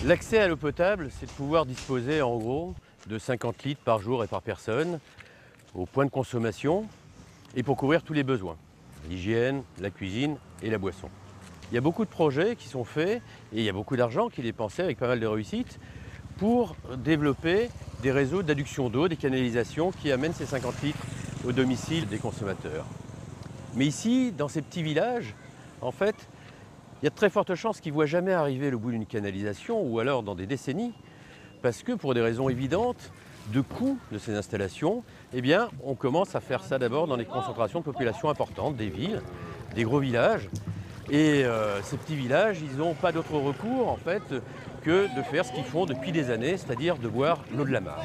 L'accès à l'eau potable, c'est de pouvoir disposer en gros de 50 litres par jour et par personne au point de consommation et pour couvrir tous les besoins, l'hygiène, la cuisine et la boisson. Il y a beaucoup de projets qui sont faits et il y a beaucoup d'argent qui est dépensé avec pas mal de réussite pour développer des réseaux d'adduction d'eau, des canalisations qui amènent ces 50 litres au domicile des consommateurs. Mais ici, dans ces petits villages, en fait, il y a de très fortes chances qu'ils ne voient jamais arriver le bout d'une canalisation ou alors dans des décennies parce que pour des raisons évidentes de coût de ces installations, eh bien, on commence à faire ça d'abord dans des concentrations de population importantes, des villes, des gros villages. Et ces petits villages, ils n'ont pas d'autre recours en fait que de faire ce qu'ils font depuis des années, c'est-à-dire de boire l'eau de la mare.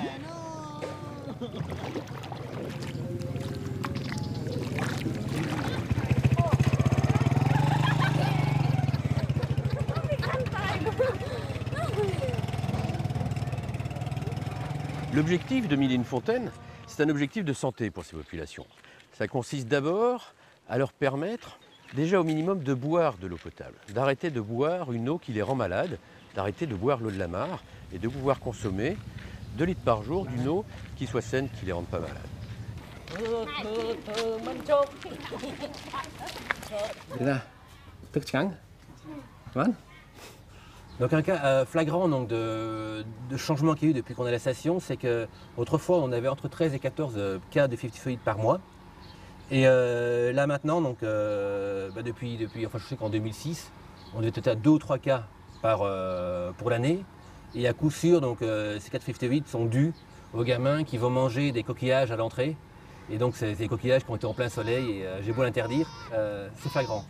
L'objectif de Mille et une fontaines, c'est un objectif de santé pour ces populations. Ça consiste d'abord à leur permettre déjà au minimum de boire de l'eau potable, d'arrêter de boire une eau qui les rend malades, d'arrêter de boire l'eau de la mare et de pouvoir consommer 2 litres par jour d'une eau qui soit saine, qui ne les rende pas malades. Donc un cas flagrant donc, de changement qu'il y a eu depuis qu'on a la station, c'est qu'autrefois on avait entre 13 et 14 cas de 50 par mois. Et là maintenant, donc, enfin je sais qu'en 2006, on devait être à 2 ou 3 cas pour l'année. Et à coup sûr, donc, ces cas de 58 sont dus aux gamins qui vont manger des coquillages à l'entrée. Et donc c'est des coquillages qui ont été en plein soleil et j'ai beau l'interdire, c'est flagrant.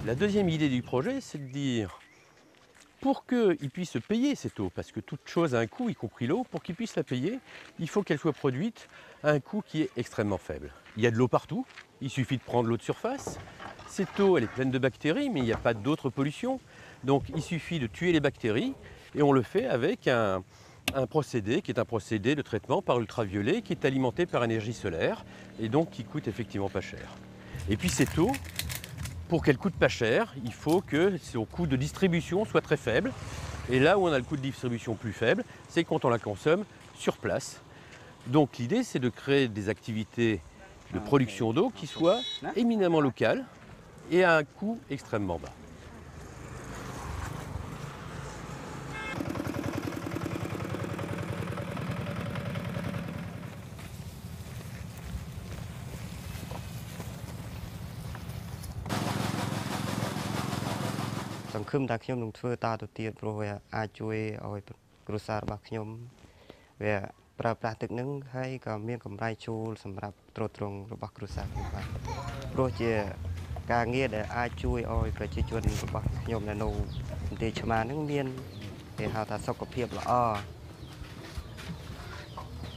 La deuxième idée du projet, c'est de dire, pour qu'ils puissent payer cette eau, parce que toute chose a un coût, y compris l'eau, pour qu'ils puissent la payer, il faut qu'elle soit produite à un coût qui est extrêmement faible. Il y a de l'eau partout, il suffit de prendre l'eau de surface. Cette eau, elle est pleine de bactéries, mais il n'y a pas d'autres pollutions. Donc il suffit de tuer les bactéries, et on le fait avec un procédé qui est un procédé de traitement par ultraviolet qui est alimenté par énergie solaire, et donc qui coûte effectivement pas cher. Et puis cette eau, pour qu'elle coûte pas cher, il faut que son coût de distribution soit très faible. Et là où on a le coût de distribution plus faible, c'est quand on la consomme sur place. Donc l'idée, c'est de créer des activités de production d'eau qui soient éminemment locales et à un coût extrêmement bas. Song khum ta khnyom nung thwe ta to tiet pro we a chui oi krusar ba khnyom we pra praទឹកនឹងហើយក៏មានកម្រៃជួលសម្រាប់ត្រួតត្រងរបស់គ្រួសារខ្ញុំបាទព្រោះជាការងារដែលអាចជួយឲ្យប្រជាជនរបស់ខ្ញុំនៅមន្ទីរឆ្មានឹងមានគេហៅថាសុខភាពល្អ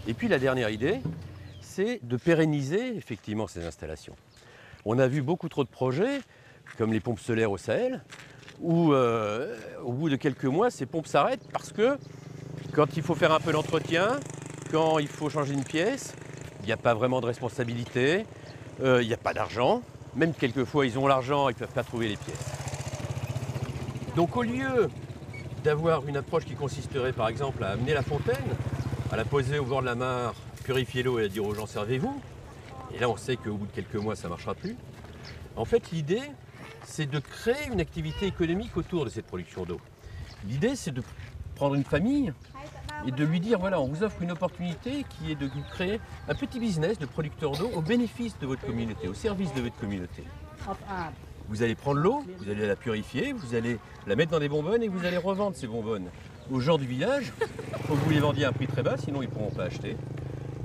Et puis la dernière idée, c'est de pérenniser effectivement ces installations. On a vu beaucoup trop de projets, comme les pompes solaires au Sahel, où au bout de quelques mois, ces pompes s'arrêtent parce que quand il faut faire un peu d'entretien, quand il faut changer une pièce, il n'y a pas vraiment de responsabilité, il n'y a pas d'argent. Même quelquefois, ils ont l'argent, ils ne peuvent pas trouver les pièces. Donc au lieu d'avoir une approche qui consisterait par exemple à amener la fontaine, à la poser au bord de la mare, purifier l'eau et à dire aux gens servez-vous, et là on sait qu'au bout de quelques mois ça ne marchera plus. En fait l'idée c'est de créer une activité économique autour de cette production d'eau. L'idée c'est de prendre une famille et de lui dire voilà on vous offre une opportunité qui est de créer un petit business de producteur d'eau au bénéfice de votre communauté, au service de votre communauté. Vous allez prendre l'eau, vous allez la purifier, vous allez la mettre dans des bonbonnes et vous allez revendre ces bonbonnes aux gens du village. Il faut que vous les vendiez à un prix très bas, sinon ils ne pourront pas acheter.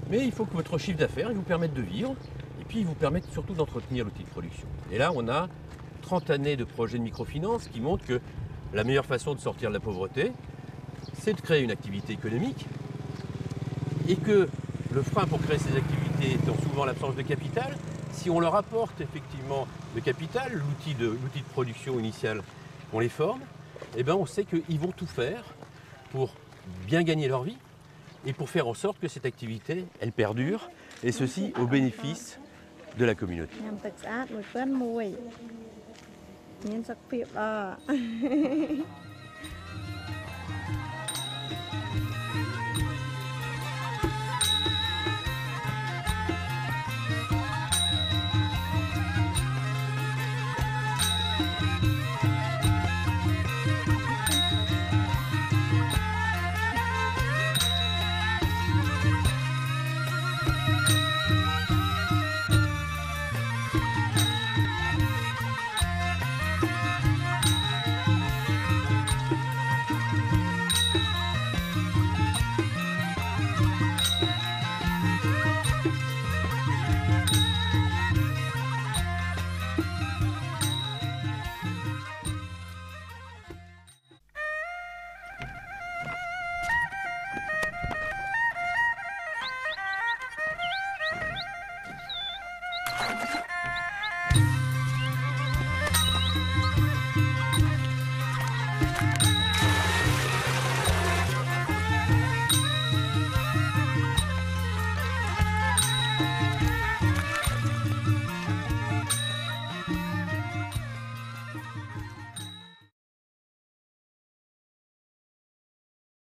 Mais il faut que votre chiffre d'affaires vous permette de vivre et puis il vous permette surtout d'entretenir l'outil de production. Et là, on a 30 années de projets de microfinance qui montrent que la meilleure façon de sortir de la pauvreté, c'est de créer une activité économique et que le frein pour créer ces activités étant souvent l'absence de capital, si on leur apporte effectivement le capital, l'outil de production initial, on les forme, eh ben on sait qu'ils vont tout faire pour bien gagner leur vie et pour faire en sorte que cette activité, elle perdure, et ceci au bénéfice de la communauté. ញ៉ាំទឹកស្អាតមួយពិនមួយមានសុខភាពល្អ